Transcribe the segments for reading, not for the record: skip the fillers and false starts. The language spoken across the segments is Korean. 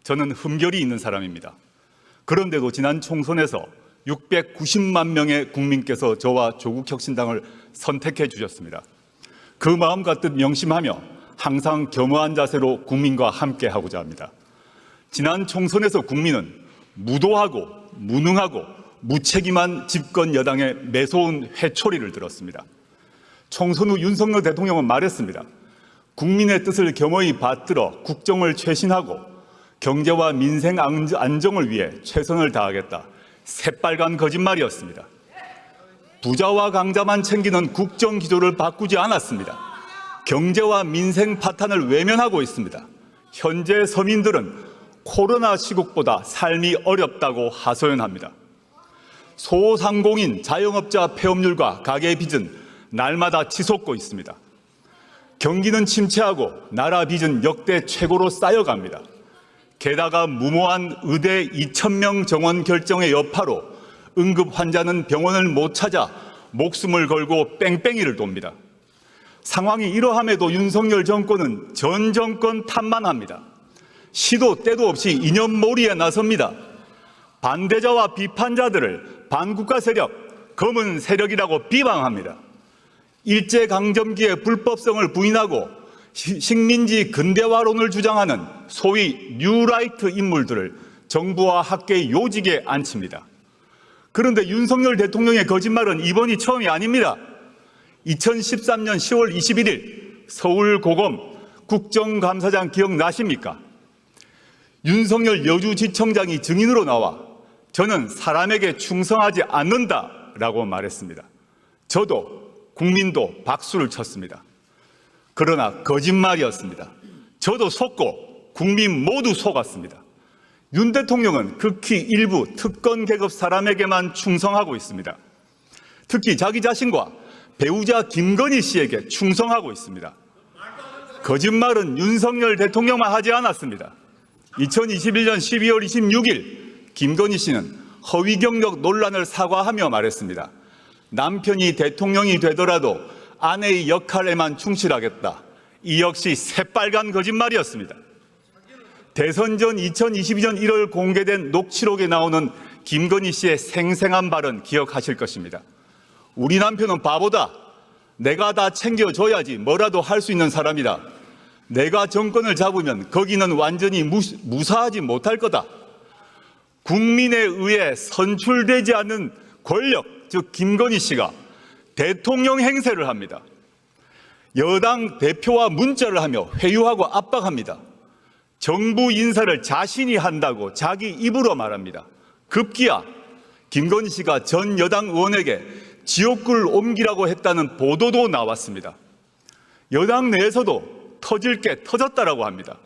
저는 흠결이 있는 사람입니다. 그런데도 지난 총선에서 690만 명의 국민께서 저와 조국혁신당을 선택해 주셨습니다. 그 마음과 뜻 명심하며 항상 겸허한 자세로 국민과 함께 하고자 합니다. 지난 총선에서 국민은 무도하고 무능하고 무책임한 집권 여당의 매서운 회초리를 들었습니다. 총선 후 윤석열 대통령은 말했습니다. 국민의 뜻을 겸허히 받들어 국정을 쇄신하고 경제와 민생 안정을 위해 최선을 다하겠다. 새빨간 거짓말이었습니다. 부자와 강자만 챙기는 국정 기조를 바꾸지 않았습니다. 경제와 민생 파탄을 외면하고 있습니다. 현재 서민들은 코로나 시국보다 삶이 어렵다고 하소연합니다. 소상공인, 자영업자 폐업률과 가계 빚은 날마다 치솟고 있습니다. 경기는 침체하고 나라 빚은 역대 최고로 쌓여갑니다. 게다가 무모한 의대 2,000명 정원 결정의 여파로 응급 환자는 병원을 못 찾아 목숨을 걸고 뺑뺑이를 돕니다. 상황이 이러함에도 윤석열 정권은 전 정권 탓만 합니다. 시도 때도 없이 이념몰이에 나섭니다. 반대자와 비판자들을 반국가 세력, 검은 세력이라고 비방합니다. 일제강점기의 불법성을 부인하고 식민지 근대화론을 주장하는 소위 뉴라이트 인물들을 정부와 학계의 요직에 앉힙니다. 그런데 윤석열 대통령의 거짓말은 이번이 처음이 아닙니다. 2013년 10월 21일 서울고검 국정감사장 기억나십니까? 윤석열 여주지청장이 증인으로 나와 저는 사람에게 충성하지 않는다라고 말했습니다. 저도 국민도 박수를 쳤습니다. 그러나 거짓말이었습니다. 저도 속고 국민 모두 속았습니다. 윤 대통령은 극히 일부 특권 계급 사람에게만 충성하고 있습니다. 특히 자기 자신과 배우자 김건희 씨에게 충성하고 있습니다. 거짓말은 윤석열 대통령만 하지 않았습니다. 2021년 12월 26일 김건희 씨는 허위 경력 논란을 사과하며 말했습니다. 남편이 대통령이 되더라도 아내의 역할에만 충실하겠다. 이 역시 새빨간 거짓말이었습니다. 대선 전 2022년 1월 공개된 녹취록에 나오는 김건희 씨의 생생한 발언 기억하실 것입니다. 우리 남편은 바보다. 내가 다 챙겨줘야지 뭐라도 할 수 있는 사람이다. 내가 정권을 잡으면 거기는 완전히 무사하지 못할 거다. 국민에 의해 선출되지 않은 권력, 즉 김건희 씨가 대통령 행세를 합니다. 여당 대표와 문자를 하며 회유하고 압박합니다. 정부 인사를 자신이 한다고 자기 입으로 말합니다. 급기야 김건희 씨가 전 여당 의원에게 지옥불 옮기라고 했다는 보도도 나왔습니다. 여당 내에서도 터질 게 터졌다라고 합니다.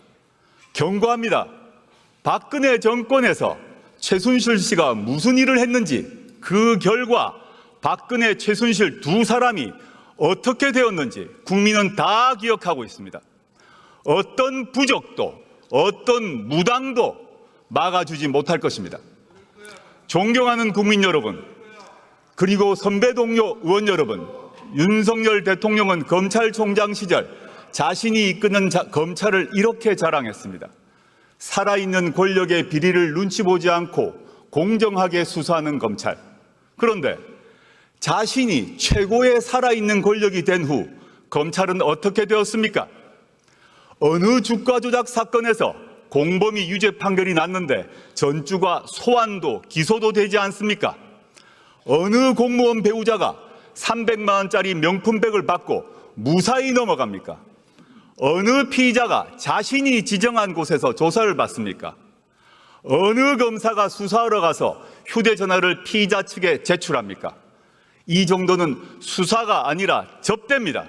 경고합니다. 박근혜 정권에서 최순실 씨가 무슨 일을 했는지 그 결과 박근혜, 최순실 두 사람이 어떻게 되었는지 국민은 다 기억하고 있습니다. 어떤 부적도 어떤 무당도 막아주지 못할 것입니다. 존경하는 국민 여러분, 그리고 선배 동료 의원 여러분, 윤석열 대통령은 검찰총장 시절 자신이 이끄는 검찰을 이렇게 자랑했습니다. 살아있는 권력의 비리를 눈치 보지 않고 공정하게 수사하는 검찰. 그런데 자신이 최고의 살아있는 권력이 된 후 검찰은 어떻게 되었습니까? 어느 주가 조작 사건에서 공범이 유죄 판결이 났는데 전주가 소환도 기소도 되지 않습니까? 어느 공무원 배우자가 300만 원짜리 명품백을 받고 무사히 넘어갑니까? 어느 피의자가 자신이 지정한 곳에서 조사를 받습니까? 어느 검사가 수사하러 가서 휴대전화를 피의자 측에 제출합니까? 이 정도는 수사가 아니라 접대입니다.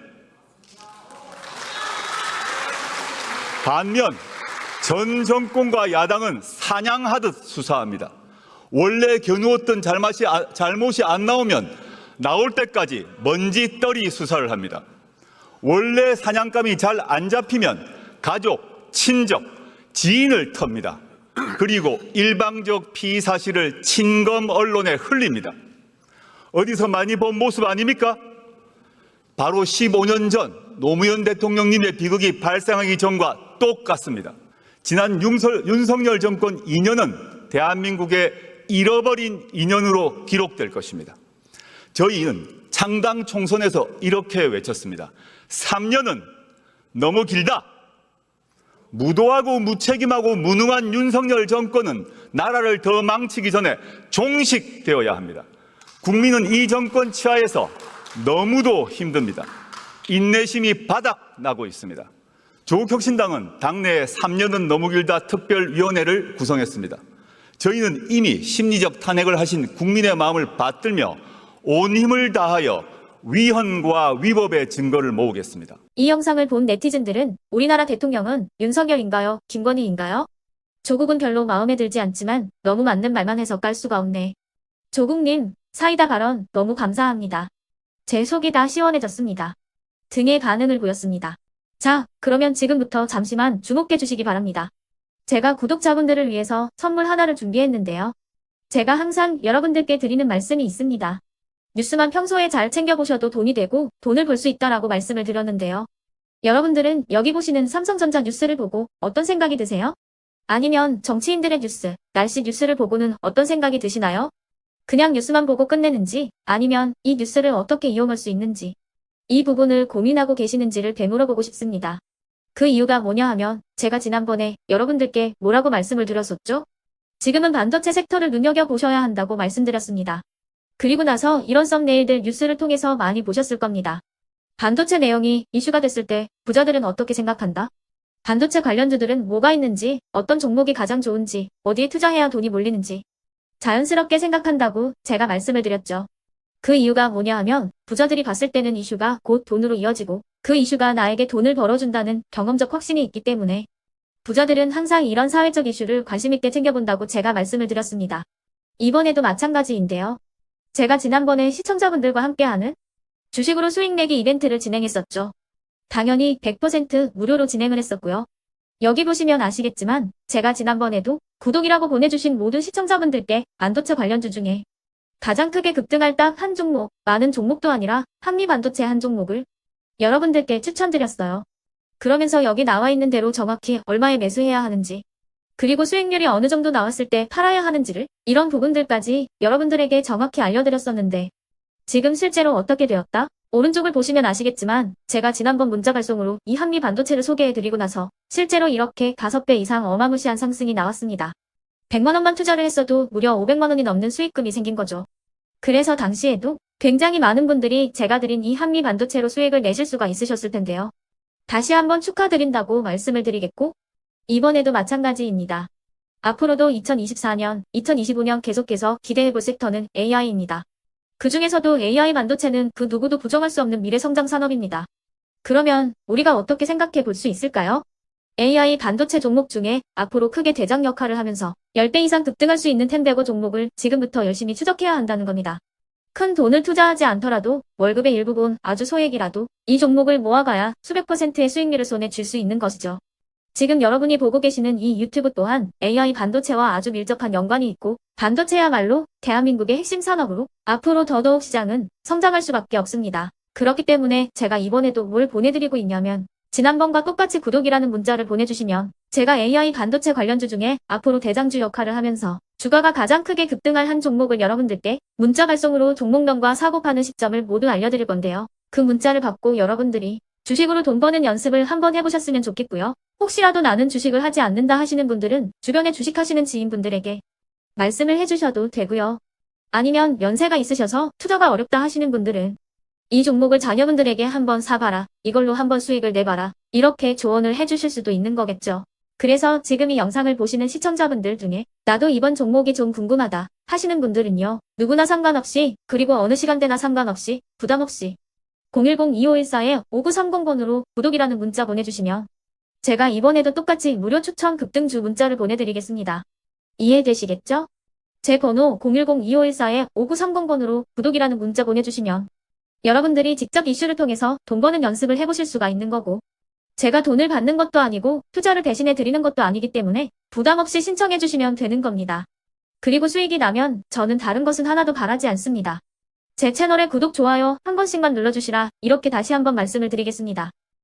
반면 전 정권과 야당은 사냥하듯 수사합니다. 원래 겨누었던 잘못이 안 나오면 나올 때까지 먼지떨이 수사를 합니다. 원래 사냥감이 잘 안 잡히면 가족, 친족, 지인을 텁니다. 그리고 일방적 피의 사실을 친검 언론에 흘립니다. 어디서 많이 본 모습 아닙니까? 바로 15년 전 노무현 대통령님의 비극이 발생하기 전과 똑같습니다. 지난 윤석열 정권 2년은 대한민국의 잃어버린 2년으로 기록될 것입니다. 저희는 창당 총선에서 이렇게 외쳤습니다. 3년은 너무 길다. 무도하고 무책임하고 무능한 윤석열 정권은 나라를 더 망치기 전에 종식되어야 합니다. 국민은 이 정권 치하에서 너무도 힘듭니다. 인내심이 바닥나고 있습니다. 조국혁신당은 당내에 3년은 너무 길다 특별위원회를 구성했습니다. 저희는 이미 심리적 탄핵을 하신 국민의 마음을 받들며 온 힘을 다하여 위헌과 위법의 증거를 모으겠습니다. 이 영상을 본 네티즌들은 우리나라 대통령은 윤석열인가요? 김건희인가요? 조국은 별로 마음에 들지 않지만 너무 맞는 말만 해서 깔 수가 없네. 조국님, 사이다 발언 너무 감사합니다. 제 속이 다 시원해졌습니다. 등의 반응을 보였습니다. 자, 그러면 지금부터 잠시만 주목해 주시기 바랍니다. 제가 구독자분들을 위해서 선물 하나를 준비했는데요. 제가 항상 여러분들께 드리는 말씀이 있습니다. 뉴스만 평소에 잘 챙겨보셔도 돈이 되고 돈을 벌 수 있다라고 말씀을 드렸는데요. 여러분들은 여기 보시는 삼성전자 뉴스를 보고 어떤 생각이 드세요? 아니면 정치인들의 뉴스, 날씨 뉴스를 보고는 어떤 생각이 드시나요? 그냥 뉴스만 보고 끝내는지 아니면 이 뉴스를 어떻게 이용할 수 있는지 이 부분을 고민하고 계시는지를 되물어보고 싶습니다. 그 이유가 뭐냐 하면 제가 지난번에 여러분들께 뭐라고 말씀을 드렸었죠? 지금은 반도체 섹터를 눈여겨보셔야 한다고 말씀드렸습니다. 그리고 나서 이런 썸네일들 뉴스를 통해서 많이 보셨을 겁니다. 반도체 내용이 이슈가 됐을 때 부자들은 어떻게 생각한다? 반도체 관련주들은 뭐가 있는지, 어떤 종목이 가장 좋은지, 어디에 투자해야 돈이 몰리는지 자연스럽게 생각한다고 제가 말씀을 드렸죠. 그 이유가 뭐냐 하면 부자들이 봤을 때는 이슈가 곧 돈으로 이어지고 그 이슈가 나에게 돈을 벌어준다는 경험적 확신이 있기 때문에 부자들은 항상 이런 사회적 이슈를 관심 있게 챙겨본다고 제가 말씀을 드렸습니다. 이번에도 마찬가지인데요. 제가 지난번에 시청자분들과 함께하는 주식으로 수익 내기 이벤트를 진행했었죠. 당연히 100% 무료로 진행을 했었고요. 여기 보시면 아시겠지만 제가 지난번에도 구독이라고 보내주신 모든 시청자분들께 반도체 관련주 중에 가장 크게 급등할 딱 한 종목, 많은 종목도 아니라 한미반도체 한 종목을 여러분들께 추천드렸어요. 그러면서 여기 나와 있는 대로 정확히 얼마에 매수해야 하는지 그리고 수익률이 어느 정도 나왔을 때 팔아야 하는지를 이런 부분들까지 여러분들에게 정확히 알려드렸었는데 지금 실제로 어떻게 되었다? 오른쪽을 보시면 아시겠지만 제가 지난번 문자 발송으로 이 한미 반도체를 소개해드리고 나서 실제로 이렇게 5배 이상 어마무시한 상승이 나왔습니다. 100만 원만 투자를 했어도 무려 500만 원이 넘는 수익금이 생긴 거죠. 그래서 당시에도 굉장히 많은 분들이 제가 드린 이 한미 반도체로 수익을 내실 수가 있으셨을 텐데요. 다시 한번 축하드린다고 말씀을 드리겠고 이번에도 마찬가지입니다. 앞으로도 2024년, 2025년 계속해서 기대해볼 섹터는 AI입니다. 그 중에서도 AI 반도체는 그 누구도 부정할 수 없는 미래성장 산업입니다. 그러면 우리가 어떻게 생각해 볼 수 있을까요? AI 반도체 종목 중에 앞으로 크게 대장 역할을 하면서 10배 이상 급등할 수 있는 텐베거 종목을 지금부터 열심히 추적해야 한다는 겁니다. 큰 돈을 투자하지 않더라도 월급의 일부분 아주 소액이라도 이 종목을 모아가야 수백 %의 수익률을 손에 쥘 수 있는 것이죠. 지금 여러분이 보고 계시는 이 유튜브 또한 AI 반도체와 아주 밀접한 연관이 있고 반도체야말로 대한민국의 핵심 산업으로 앞으로 더더욱 시장은 성장할 수밖에 없습니다. 그렇기 때문에 제가 이번에도 뭘 보내드리고 있냐면 지난번과 똑같이 구독이라는 문자를 보내주시면 제가 AI 반도체 관련주 중에 앞으로 대장주 역할을 하면서 주가가 가장 크게 급등할 한 종목을 여러분들께 문자 발송으로 종목명과 사고 파는 시점을 모두 알려드릴 건데요. 그 문자를 받고 여러분들이 주식으로 돈 버는 연습을 한번 해보셨으면 좋겠고요. 혹시라도 나는 주식을 하지 않는다 하시는 분들은 주변에 주식하시는 지인분들에게 말씀을 해주셔도 되고요. 아니면 연세가 있으셔서 투자가 어렵다 하시는 분들은 이 종목을 자녀분들에게 한번 사봐라. 이걸로 한번 수익을 내봐라. 이렇게 조언을 해주실 수도 있는 거겠죠. 그래서 지금 이 영상을 보시는 시청자분들 중에 나도 이번 종목이 좀 궁금하다 하시는 분들은요. 누구나 상관없이 그리고 어느 시간대나 상관없이 부담없이 010-2514-5930번으로 구독이라는 문자 보내주시면 제가 이번에도 똑같이 무료 추천 급등주 문자를 보내드리겠습니다. 이해되시겠죠? 제 번호 010-2514-5930번으로 구독이라는 문자 보내주시면 여러분들이 직접 이슈를 통해서 돈 버는 연습을 해보실 수가 있는 거고 제가 돈을 받는 것도 아니고 투자를 대신해 드리는 것도 아니기 때문에 부담 없이 신청해 주시면 되는 겁니다. 그리고 수익이 나면 저는 다른 것은 하나도 바라지 않습니다. 제 채널에 구독, 좋아요 한 번씩만 눌러주시라 이렇게 다시 한번 말씀을 드리겠습니다.